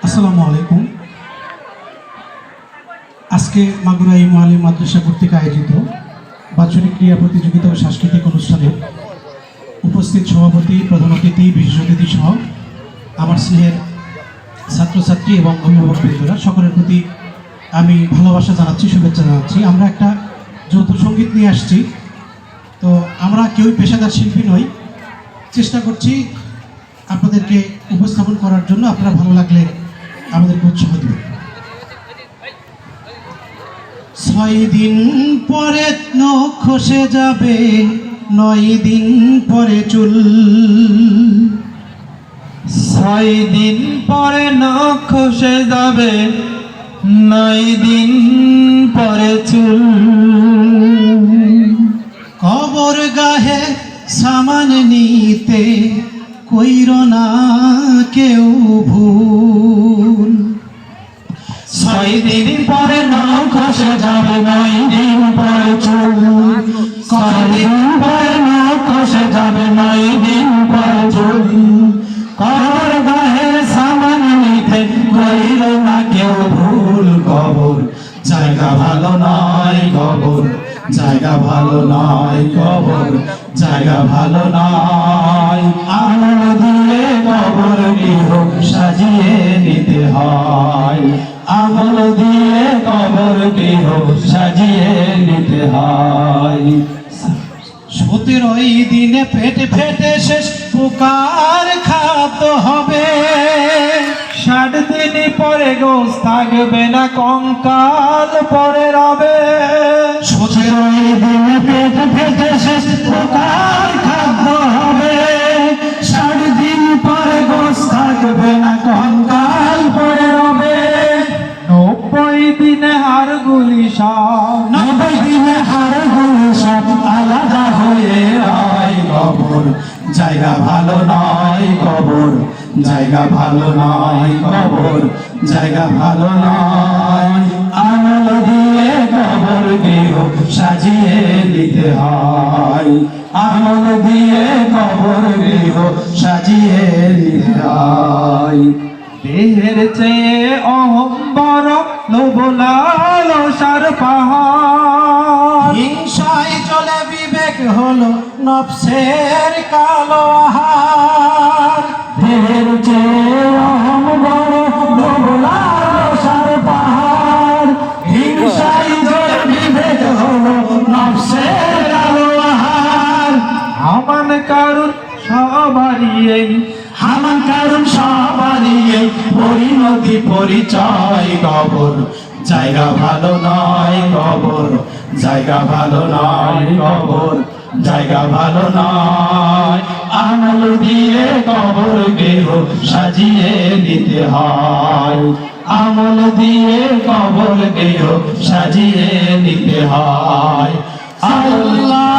আসসালামু আলাইকুম। আজকে মাগুরা ইমাম আলী মাদ্রাসা কর্তৃক আয়োজিত বাৎসরিক ক্রীড়া প্রতিযোগিতা ও সাংস্কৃতিক অনুষ্ঠানে উপস্থিত সভাপতি, প্রধান অতিথি, বিশেষ অতিথি সহ আমার স্নেহের ছাত্রছাত্রী এবং অভিভাবকবৃন্দরা সকলের প্রতি আমি ভালোবাসা জানাচ্ছি, শুভেচ্ছা জানাচ্ছি। আমরা একটা যৌথ সঙ্গীত নিয়ে আসছি। তো আমরা কেউই পেশাদার শিল্পী নই, চেষ্টা করছি আপনাদেরকে উপস্থাপন করার জন্য। আপনারা ভালো লাগলে আমাদেরকে উৎসাহ দেবেন। 6 দিন পরে নখ খসে যাবে, 9 দিন পরে চুল। 6 দিন পরে নখ খসে যাবে, 9 দিন পরে চুল। কবর গাহে সামান নিতে কইর না কেউ ভুল। 6 দিন পরে নখ খসে যাবে, 9 দিন পরে চুল। 6 দিন পরে নখ খসে যাবে, 9 দিন পরে চুল। কবর গাহে সামান নিতে কইল না কেউ ভুল। কবর জায়গা ভালো নয়, কবর জায়গা ভালো নয়, কবর জায়গা ভালো নয়। আমল দিয়ে কবর গৃহ সাজিয়ে নিতে হয়, আমল দিয়ে কবর গৃহ সাজিয়ে নিতে হয়। 17 দিনে পেটে ফেটে শেষ পোকার খাদ্য হবে। 60 দিন পরে গোস থাকবে না, কঙ্কাল পরে রবে। 17 দিনে পেটে ফেটে শেষ পোকার খাদ্য হবে। 60 দিন পরে গোস থাকবে না, কঙ্কাল পরে রবে। 90 দিনে হাড়গুলি সব, 90 দিনে হাড়গুলো সব আলাদা হয়ে রয়। কবর জায়গা ভালো নয়, কবর জায়গা ভালো নয়, কবর জায়গা ভালো নয়। আমল দিয়ে কবর গৃহ সাজিয়ে নিতে হয়, আমল দিয়ে কবর গৃহ সাজিয়ে নিতে হয়। দেহের চেয়ে অহম্বর, লোভ লালসার পাহাড়। হিংসায় চলে বিবেক হলো নফসের কালো আহার। দেহের চেয়ে অহম্বর, লোভ লালসার পাহাড়। হিংসায় চলে বিবেক হলো নফসের কালো আহার। হামান কারণ সবারই এই, হামান কারণ সবারই এই পরিণতি পরিচয়। কবর জায়গা ভালো নয়, কবর জায়গা ভালো নয়, কবর জায়গা ভালো নয়। আমল দিয়ে কবর গৃহ সাজিয়ে নিতে হয়, আমল দিয়ে কবর গৃহ সাজিয়ে নিতে হয়। আল্লাহ